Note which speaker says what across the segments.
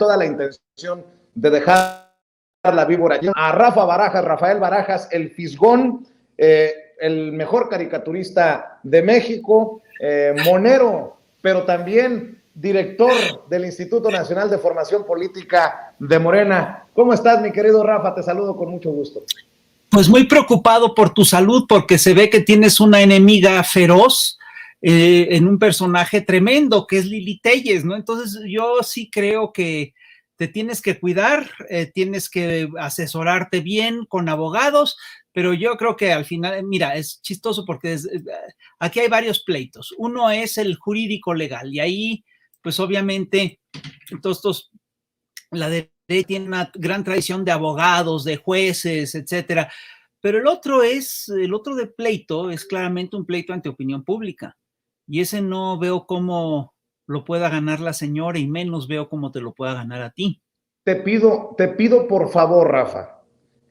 Speaker 1: toda la intención de dejar la víbora. A Rafa Barajas, Rafael Barajas, el Fisgón, el mejor caricaturista de México, monero, pero también director del Instituto Nacional de Formación Política de Morena. ¿Cómo estás, mi querido Rafa? Te saludo con mucho gusto.
Speaker 2: Pues muy preocupado por tu salud, porque se ve que tienes una enemiga feroz en un personaje tremendo que es Lili Téllez, ¿no? Entonces yo sí creo que te tienes que cuidar, tienes que asesorarte bien con abogados, pero yo creo que al final, mira, es chistoso porque aquí hay varios pleitos. Uno es el jurídico legal y ahí, pues obviamente, todos la derecha tiene una gran tradición de abogados, de jueces, etcétera. Pero el otro de pleito es claramente un pleito ante opinión pública. Y ese no veo cómo lo pueda ganar la señora y menos veo cómo te lo pueda ganar a ti.
Speaker 1: Te pido por favor, Rafa,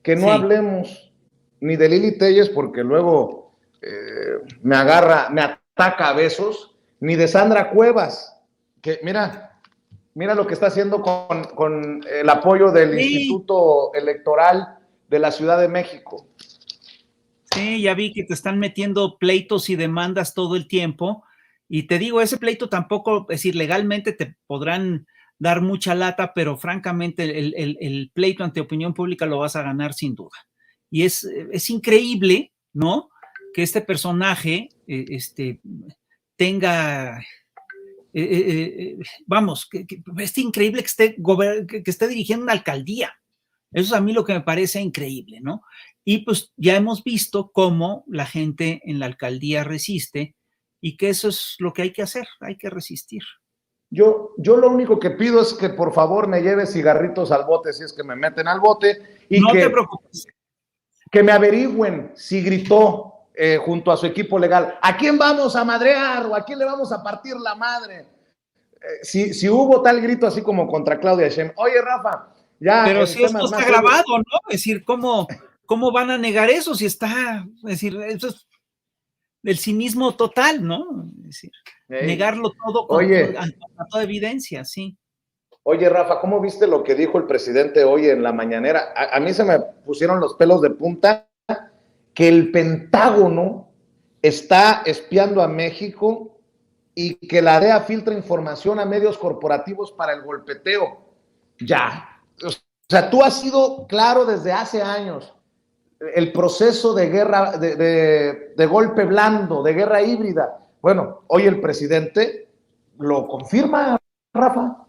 Speaker 1: que no hablemos ni de Lili Téllez porque luego me ataca a besos, ni de Sandra Cuevas, que mira lo que está haciendo con el apoyo del Instituto Electoral de la Ciudad de México.
Speaker 2: Sí, ya vi que te están metiendo pleitos y demandas todo el tiempo. Y te digo, ese pleito tampoco, es decir, legalmente te podrán dar mucha lata, pero francamente el pleito ante opinión pública lo vas a ganar sin duda. Y es increíble, ¿no? Que este personaje tenga... vamos, es increíble que esté dirigiendo una alcaldía. Eso es a mí lo que me parece increíble, ¿no? Y pues ya hemos visto cómo la gente en la alcaldía resiste y que eso es lo que hay que hacer, hay que resistir.
Speaker 1: Yo lo único que pido es que por favor me lleve cigarritos al bote si es que me meten al bote y
Speaker 2: no te preocupes.
Speaker 1: Que me averigüen si gritó junto a su equipo legal, ¿a quién vamos a madrear o a quién le vamos a partir la madre? Si hubo tal grito así como contra Claudia Sheinbaum. Oye, Rafa, ya...
Speaker 2: Pero si esto está grabado, ¿no? Es decir, ¿cómo van a negar eso si está? Es decir, eso es el cinismo total, ¿no? Es decir, negarlo todo con toda evidencia, sí.
Speaker 1: Oye, Rafa, ¿cómo viste lo que dijo el presidente hoy en la mañanera? A mí se me pusieron los pelos de punta que el Pentágono está espiando a México y que la DEA filtra información a medios corporativos para el golpeteo. Ya. O sea, tú has sido claro desde hace años. El proceso de guerra, de golpe blando, de guerra híbrida. Bueno, hoy el presidente lo confirma, Rafa.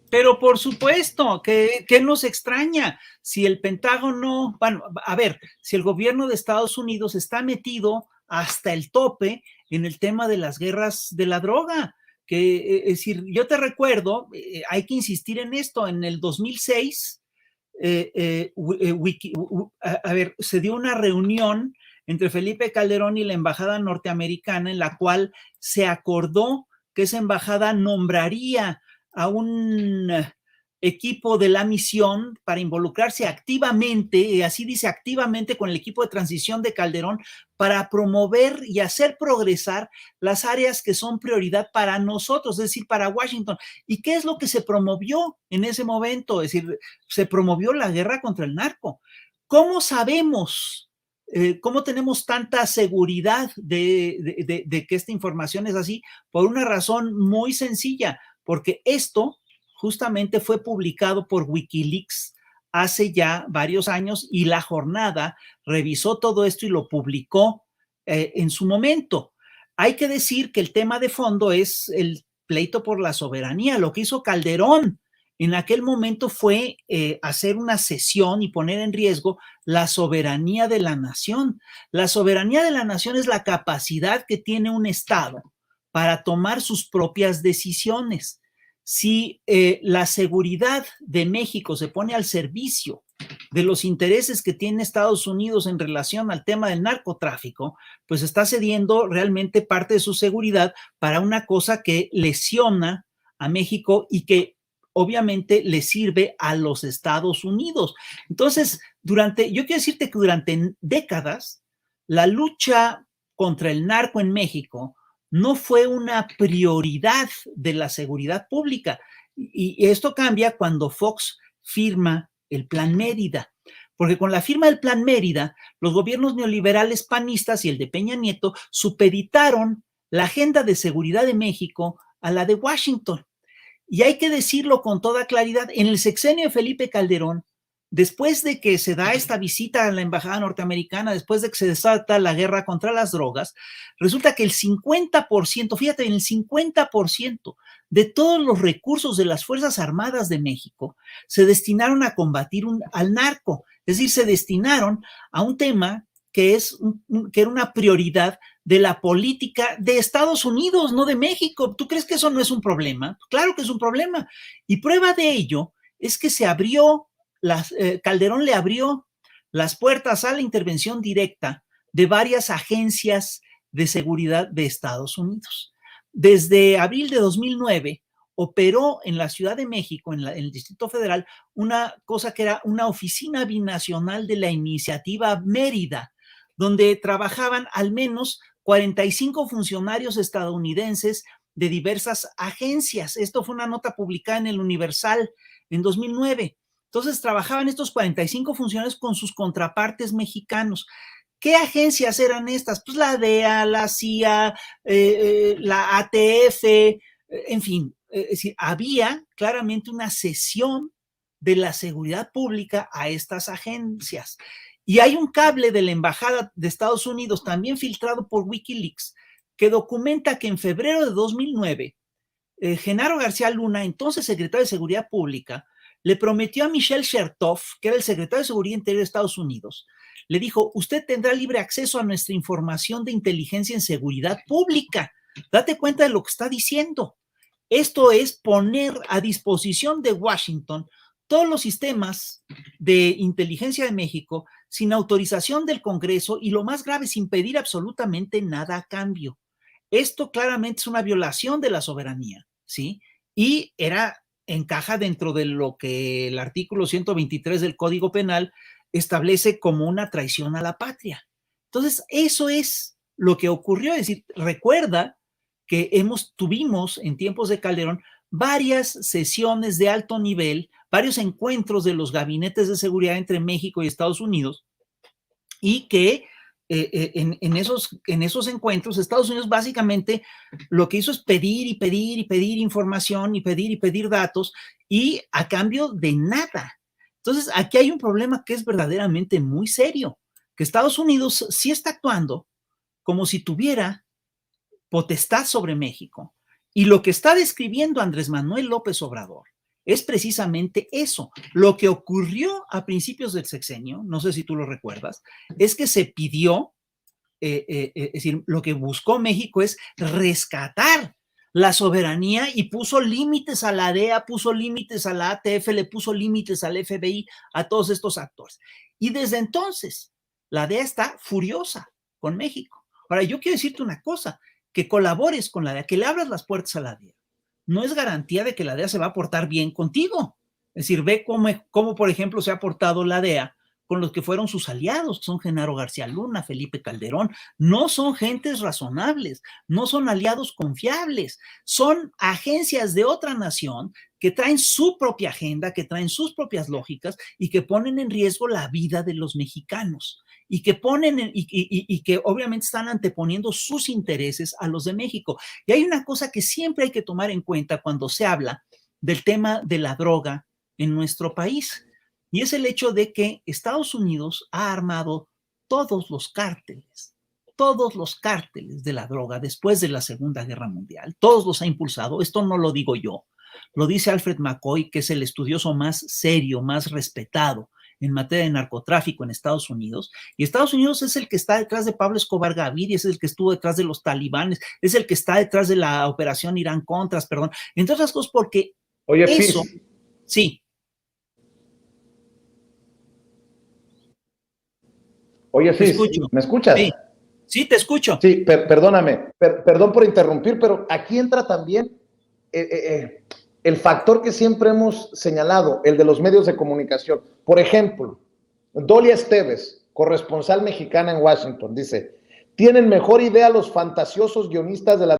Speaker 2: Pero por supuesto, ¿qué nos extraña? Si el Pentágono, bueno, a ver, si el gobierno de Estados Unidos está metido hasta el tope en el tema de las guerras de la droga, que es decir, yo te recuerdo, hay que insistir en esto, en el 2006, se dio una reunión entre Felipe Calderón y la embajada norteamericana en la cual se acordó que esa embajada nombraría a un equipo de la misión para involucrarse activamente, así dice, activamente con el equipo de transición de Calderón para promover y hacer progresar las áreas que son prioridad para nosotros, es decir, para Washington. ¿Y qué es lo que se promovió en ese momento? Es decir, se promovió la guerra contra el narco. ¿Cómo sabemos? ¿Cómo tenemos tanta seguridad de que esta información es así? Por una razón muy sencilla, porque esto justamente fue publicado por Wikileaks hace ya varios años y La Jornada revisó todo esto y lo publicó en su momento. Hay que decir que el tema de fondo es el pleito por la soberanía. Lo que hizo Calderón en aquel momento fue hacer una cesión y poner en riesgo la soberanía de la nación. La soberanía de la nación es la capacidad que tiene un Estado para tomar sus propias decisiones. Si la seguridad de México se pone al servicio de los intereses que tiene Estados Unidos en relación al tema del narcotráfico, pues está cediendo realmente parte de su seguridad para una cosa que lesiona a México y que obviamente le sirve a los Estados Unidos. Entonces, yo quiero decirte que durante décadas, la lucha contra el narco en México no fue una prioridad de la seguridad pública. Y esto cambia cuando Fox firma el Plan Mérida, porque con la firma del Plan Mérida, los gobiernos neoliberales panistas y el de Peña Nieto supeditaron la agenda de seguridad de México a la de Washington. Y hay que decirlo con toda claridad, en el sexenio de Felipe Calderón, después de que se da esta visita a la embajada norteamericana, después de que se desata la guerra contra las drogas, resulta que el 50%, fíjate, el 50% de todos los recursos de las Fuerzas Armadas de México se destinaron a combatir al narco, es decir, se destinaron a un tema que era una prioridad de la política de Estados Unidos, no de México. ¿Tú crees que eso no es un problema? Claro que es un problema. Y prueba de ello es que se abrió, Calderón le abrió las puertas a la intervención directa de varias agencias de seguridad de Estados Unidos. Desde abril de 2009 operó en la Ciudad de México, en el Distrito Federal, una cosa que era una oficina binacional de la Iniciativa Mérida, donde trabajaban al menos 45 funcionarios estadounidenses de diversas agencias. Esto fue una nota publicada en el Universal en 2009. Entonces trabajaban estos 45 funcionarios con sus contrapartes mexicanos. ¿Qué agencias eran estas? Pues la DEA, la CIA, la ATF, en fin, es decir, había claramente una cesión de la seguridad pública a estas agencias. Y hay un cable de la Embajada de Estados Unidos, también filtrado por Wikileaks, que documenta que en febrero de 2009, Genaro García Luna, entonces secretario de Seguridad Pública, le prometió a Michelle Chertoff, que era el secretario de Seguridad Interior de Estados Unidos, le dijo, usted tendrá libre acceso a nuestra información de inteligencia en seguridad pública. Date cuenta de lo que está diciendo. Esto es poner a disposición de Washington todos los sistemas de inteligencia de México sin autorización del Congreso y, lo más grave, sin pedir absolutamente nada a cambio. Esto claramente es una violación de la soberanía, ¿sí? Y encaja dentro de lo que el artículo 123 del Código Penal establece como una traición a la patria. Entonces, eso es lo que ocurrió. Es decir, recuerda que tuvimos en tiempos de Calderón varias sesiones de alto nivel, varios encuentros de los gabinetes de seguridad entre México y Estados Unidos, y que en esos encuentros Estados Unidos básicamente lo que hizo es pedir y pedir y pedir información y pedir datos, y a cambio de nada. Entonces, aquí hay un problema que es verdaderamente muy serio, que Estados Unidos sí está actuando como si tuviera potestad sobre México. Y lo que está describiendo Andrés Manuel López Obrador es precisamente eso. Lo que ocurrió a principios del sexenio, no sé si tú lo recuerdas, es que se pidió, es decir, lo que buscó México es rescatar la soberanía y puso límites a la DEA, puso límites a la ATF, le puso límites al FBI, a todos estos actores. Y desde entonces, la DEA está furiosa con México. Ahora, yo quiero decirte una cosa, que colabores con la DEA, que le abras las puertas a la DEA, no es garantía de que la DEA se va a portar bien contigo. Es decir, ve cómo por ejemplo, se ha portado la DEA con los que fueron sus aliados, que son Genaro García Luna, Felipe Calderón. No son gentes razonables, no son aliados confiables, son agencias de otra nación que traen su propia agenda, que traen sus propias lógicas y que ponen en riesgo la vida de los mexicanos. Y que que obviamente están anteponiendo sus intereses a los de México. Y hay una cosa que siempre hay que tomar en cuenta cuando se habla del tema de la droga en nuestro país, y es el hecho de que Estados Unidos ha armado todos los cárteles de la droga después de la Segunda Guerra Mundial, todos los ha impulsado. Esto no lo digo yo, lo dice Alfred McCoy, que es el estudioso más serio, más respetado en materia de narcotráfico en Estados Unidos, y Estados Unidos es el que está detrás de Pablo Escobar Gaviria, es el que estuvo detrás de los talibanes, es el que está detrás de la operación Irán-Contras, perdón, entre otras cosas porque
Speaker 1: Oye,
Speaker 2: eso,
Speaker 1: Fis,
Speaker 2: sí.
Speaker 1: Oye,
Speaker 2: Te
Speaker 1: Fis,
Speaker 2: escucho.
Speaker 1: ¿me escuchas?
Speaker 2: Sí, sí, te escucho.
Speaker 1: Sí, perdóname, perdón por interrumpir, pero aquí entra también el factor que siempre hemos señalado, el de los medios de comunicación. Por ejemplo, Dolia Esteves, corresponsal mexicana en Washington, dice, tienen mejor idea los fantasiosos guionistas de la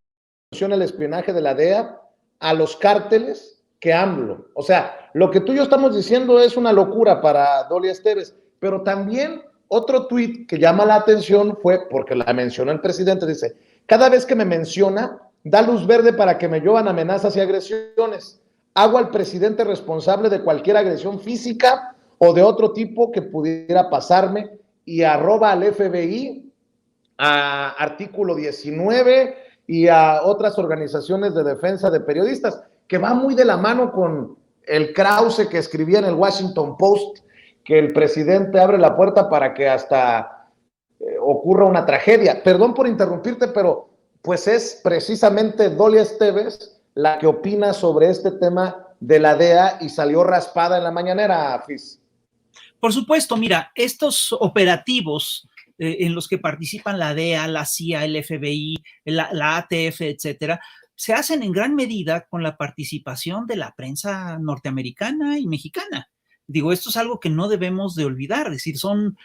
Speaker 1: el espionaje de la DEA a los cárteles que AMLO. O sea, lo que tú y yo estamos diciendo es una locura para Dolly Esteves, pero también otro tuit que llama la atención fue, porque la mencionó el presidente, dice, cada vez que me menciona, da luz verde para que me lluevan amenazas y agresiones. Hago al presidente responsable de cualquier agresión física o de otro tipo que pudiera pasarme y arroba al FBI, a Artículo 19 y a otras organizaciones de defensa de periodistas, que va muy de la mano con el Krause que escribía en el Washington Post, que el presidente abre la puerta para que hasta ocurra una tragedia. Perdón por interrumpirte, pero pues es precisamente Dolly Esteves la que opina sobre este tema de la DEA y salió raspada en la mañanera, Fis.
Speaker 2: Por supuesto, mira, estos operativos en los que participan la DEA, la CIA, el FBI, la ATF, etcétera, se hacen en gran medida con la participación de la prensa norteamericana y mexicana. Digo, esto es algo que no debemos de olvidar, es decir, son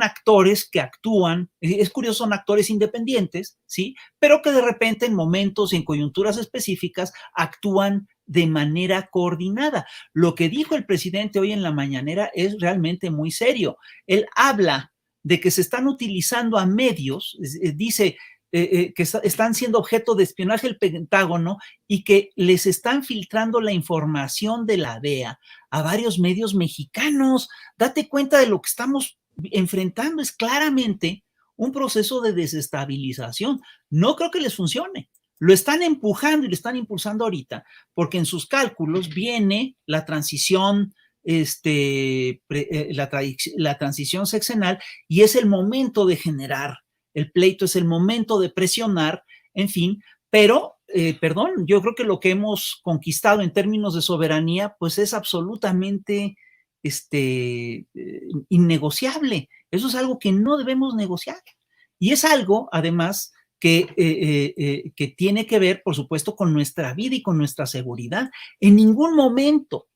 Speaker 2: actores que actúan, es curioso, son actores independientes, ¿sí? Pero que de repente en momentos y en coyunturas específicas actúan de manera coordinada. Lo que dijo el presidente hoy en la mañanera es realmente muy serio. Él habla de que se están utilizando a medios, dice que están siendo objeto de espionaje el Pentágono y que les están filtrando la información de la DEA a varios medios mexicanos. Date cuenta de lo que estamos enfrentando, es claramente un proceso de desestabilización. No creo que les funcione. Lo están empujando y lo están impulsando ahorita, porque en sus cálculos viene la transición, la transición sexenal, y es el momento de generar el pleito, es el momento de presionar, en fin, pero, perdón, yo creo que lo que hemos conquistado en términos de soberanía, pues es absolutamente innegociable. Eso es algo que no debemos negociar. Y es algo, además, que tiene que ver, por supuesto, con nuestra vida y con nuestra seguridad. En ningún momento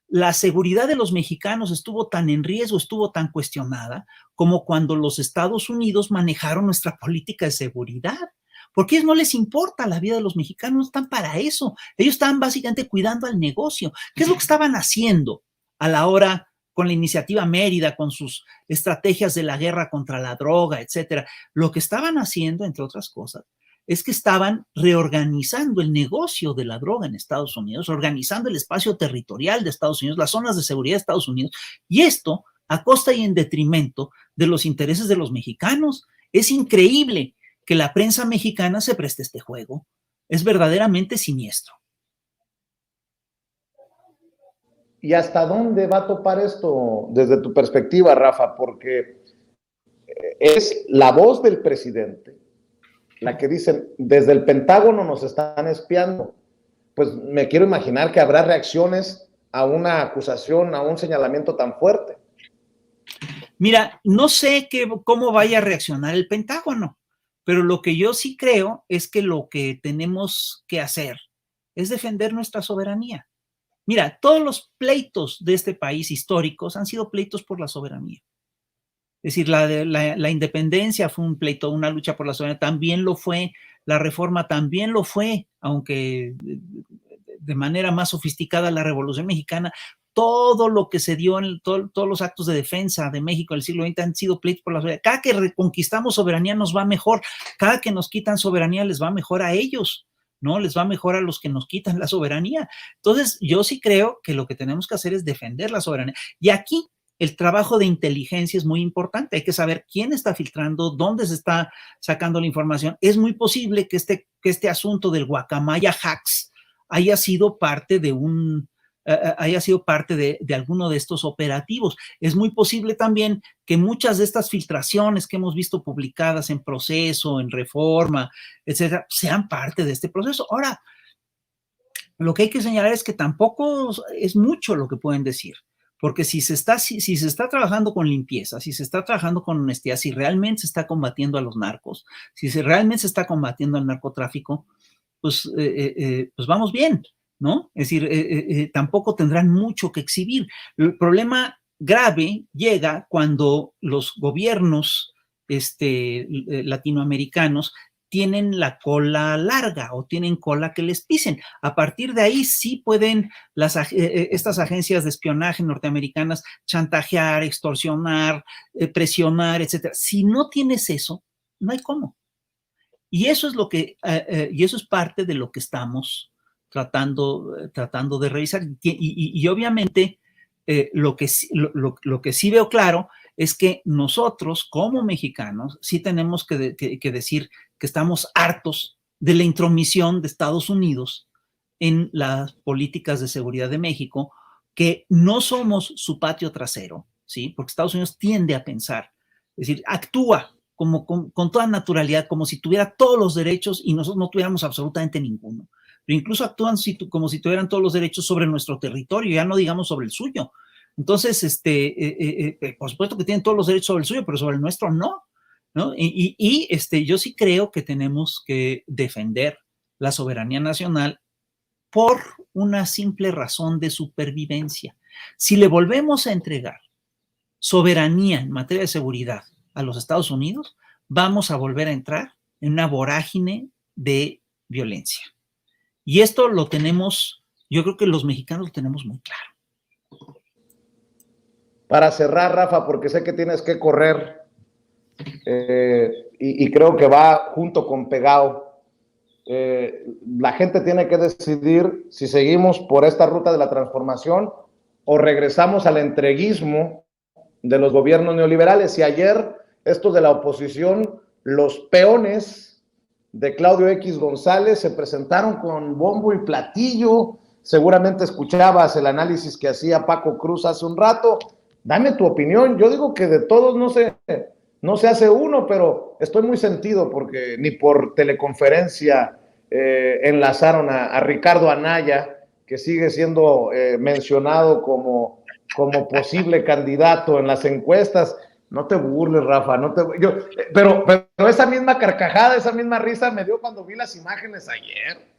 Speaker 2: la seguridad de los mexicanos estuvo tan en riesgo, estuvo tan cuestionada como cuando los Estados Unidos manejaron nuestra política de seguridad. Porque a ellos no les importa la vida de los mexicanos, no están para eso. Ellos estaban básicamente cuidando al negocio. ¿Qué es lo que estaban haciendo a la hora con la iniciativa Mérida, con sus estrategias de la guerra contra la droga, etcétera? Lo que estaban haciendo, entre otras cosas, es que estaban reorganizando el negocio de la droga en Estados Unidos, organizando el espacio territorial de Estados Unidos, las zonas de seguridad de Estados Unidos, y esto a costa y en detrimento de los intereses de los mexicanos. Es increíble que la prensa mexicana se preste este juego. Es verdaderamente siniestro.
Speaker 1: ¿Y hasta dónde va a topar esto desde tu perspectiva, Rafa? Porque es la voz del presidente la que dicen, desde el Pentágono nos están espiando. Pues me quiero imaginar que habrá reacciones a una acusación, a un señalamiento tan fuerte.
Speaker 2: Mira, no sé cómo vaya a reaccionar el Pentágono, pero lo que yo sí creo es que lo que tenemos que hacer es defender nuestra soberanía. Mira, todos los pleitos de este país históricos han sido pleitos por la soberanía. Es decir, la independencia fue un pleito, una lucha por la soberanía, también lo fue, la reforma también lo fue, aunque de manera más sofisticada la Revolución Mexicana. Todo lo que se dio en todos los actos de defensa de México en el siglo XX han sido pleitos por la soberanía. Cada que reconquistamos soberanía nos va mejor, cada que nos quitan soberanía les va mejor a ellos, ¿no? Les va mejor a los que nos quitan la soberanía. Entonces, yo sí creo que lo que tenemos que hacer es defender la soberanía. Y aquí el trabajo de inteligencia es muy importante. Hay que saber quién está filtrando, dónde se está sacando la información. Es muy posible que este asunto del Guacamaya Hacks haya sido parte de alguno de estos operativos. Es muy posible también que muchas de estas filtraciones que hemos visto publicadas en Proceso, en Reforma, etcétera, sean parte de este proceso. Ahora, lo que hay que señalar es que tampoco es mucho lo que pueden decir. Porque si se está trabajando con limpieza, si se está trabajando con honestidad, si realmente se está combatiendo a los narcos, si realmente se está combatiendo al narcotráfico, pues vamos bien, ¿no? Es decir, tampoco tendrán mucho que exhibir. El problema grave llega cuando los gobiernos latinoamericanos tienen la cola larga o tienen cola que les pisen. A partir de ahí sí pueden estas agencias de espionaje norteamericanas chantajear, extorsionar, presionar, etcétera. Si no tienes eso, no hay cómo. Y eso es y eso es parte de lo que estamos tratando de revisar. Y obviamente lo que sí veo claro es que nosotros como mexicanos sí tenemos que decir que estamos hartos de la intromisión de Estados Unidos en las políticas de seguridad de México, que no somos su patio trasero, ¿sí? Porque Estados Unidos tiende a pensar, es decir, actúa con toda naturalidad, como si tuviera todos los derechos y nosotros no tuviéramos absolutamente ninguno. Pero incluso actúan como si tuvieran todos los derechos sobre nuestro territorio, ya no digamos sobre el suyo. Entonces, por supuesto que tienen todos los derechos sobre el suyo, pero sobre el nuestro no, ¿no? Yo sí creo que tenemos que defender la soberanía nacional por una simple razón de supervivencia. Si le volvemos a entregar soberanía en materia de seguridad a los Estados Unidos, vamos a volver a entrar en una vorágine de violencia. Y esto lo tenemos, yo creo que los mexicanos lo tenemos muy claro.
Speaker 1: Para cerrar, Rafa, porque sé que tienes que correr, y creo que va junto con pegado. La gente tiene que decidir si seguimos por esta ruta de la transformación o regresamos al entreguismo de los gobiernos neoliberales. Y ayer, estos de la oposición, los peones de Claudio X González, se presentaron con bombo y platillo. Seguramente escuchabas el análisis que hacía Paco Cruz hace un rato. Dame tu opinión. Yo digo que de todos no se hace uno, pero estoy muy sentido porque ni por teleconferencia enlazaron a Ricardo Anaya, que sigue siendo mencionado como posible candidato en las encuestas. No te burles, Rafa, pero esa misma carcajada, esa misma risa me dio cuando vi las imágenes ayer.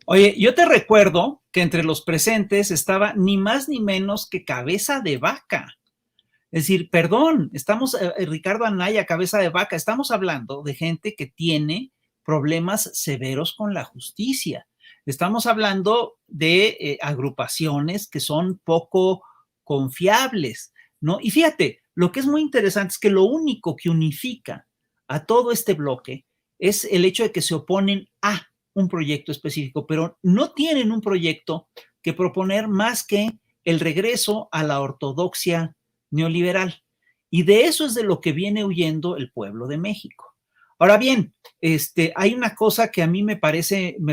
Speaker 2: Oye, yo te recuerdo que entre los presentes estaba ni más ni menos que Cabeza de Vaca. Es decir, perdón, Ricardo Anaya, Cabeza de Vaca, estamos hablando de gente que tiene problemas severos con la justicia. Estamos hablando de agrupaciones que son poco confiables, ¿no? Y fíjate, lo que es muy interesante es que lo único que unifica a todo este bloque es el hecho de que se oponen a un proyecto específico, pero no tienen un proyecto que proponer más que el regreso a la ortodoxia neoliberal. Y de eso es de lo que viene huyendo el pueblo de México. Ahora bien, hay una cosa que a mí me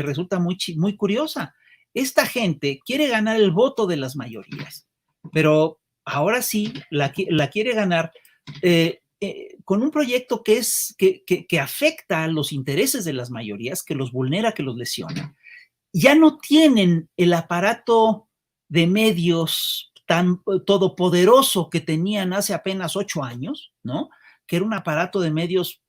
Speaker 2: resulta muy curiosa. Esta gente quiere ganar el voto de las mayorías, pero ahora sí la quiere ganar con un proyecto que afecta a los intereses de las mayorías, que los vulnera, que los lesiona. Ya no tienen el aparato de medios tan todopoderoso que tenían hace apenas 8 años, ¿no? Que era un aparato de medios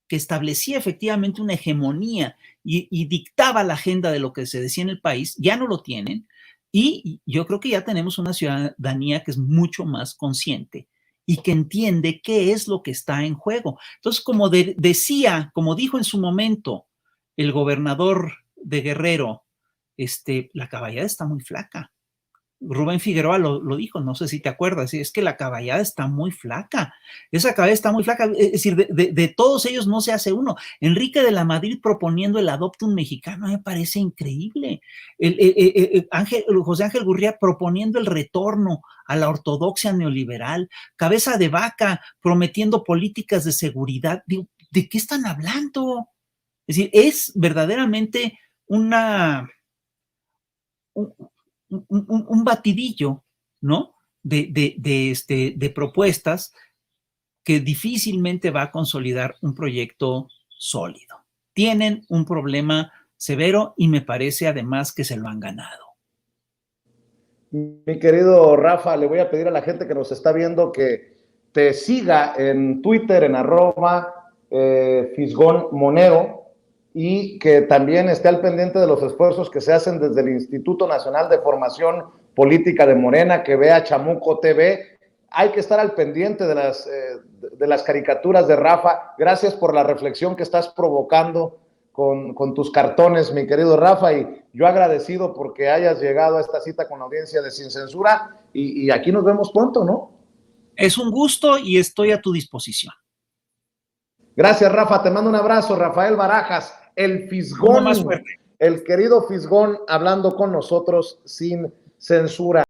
Speaker 2: que establecía efectivamente una hegemonía y dictaba la agenda de lo que se decía en el país. Ya no lo tienen, y yo creo que ya tenemos una ciudadanía que es mucho más consciente y que entiende qué es lo que está en juego. Entonces, como dijo en su momento el gobernador de Guerrero, la caballada está muy flaca. Rubén Figueroa lo dijo, no sé si te acuerdas, es que la caballada está muy flaca, esa caballada está muy flaca, es decir, de todos ellos no se hace uno. Enrique de la Madrid proponiendo el adopto un mexicano me parece increíble. José Ángel Gurría proponiendo el retorno a la ortodoxia neoliberal, Cabeza de Vaca prometiendo políticas de seguridad. Digo, ¿de qué están hablando? Es decir, es verdaderamente un batidillo, ¿no? De propuestas que difícilmente va a consolidar un proyecto sólido. Tienen un problema severo y me parece además que se lo han ganado.
Speaker 1: Mi querido Rafa, le voy a pedir a la gente que nos está viendo que te siga en Twitter en @fisgonmonero, y que también esté al pendiente de los esfuerzos que se hacen desde el Instituto Nacional de Formación Política de Morena, que vea Chamuco TV, hay que estar al pendiente de las caricaturas de Rafa. Gracias por la reflexión que estás provocando con tus cartones, mi querido Rafa, y yo agradecido porque hayas llegado a esta cita con la audiencia de Sin Censura, y aquí nos vemos pronto, ¿no?
Speaker 2: Es un gusto y estoy a tu disposición.
Speaker 1: Gracias, Rafa. Te mando un abrazo. Rafael Barajas, el Fisgón,
Speaker 2: Más fuerte.
Speaker 1: el querido Fisgón, hablando con nosotros sin censura.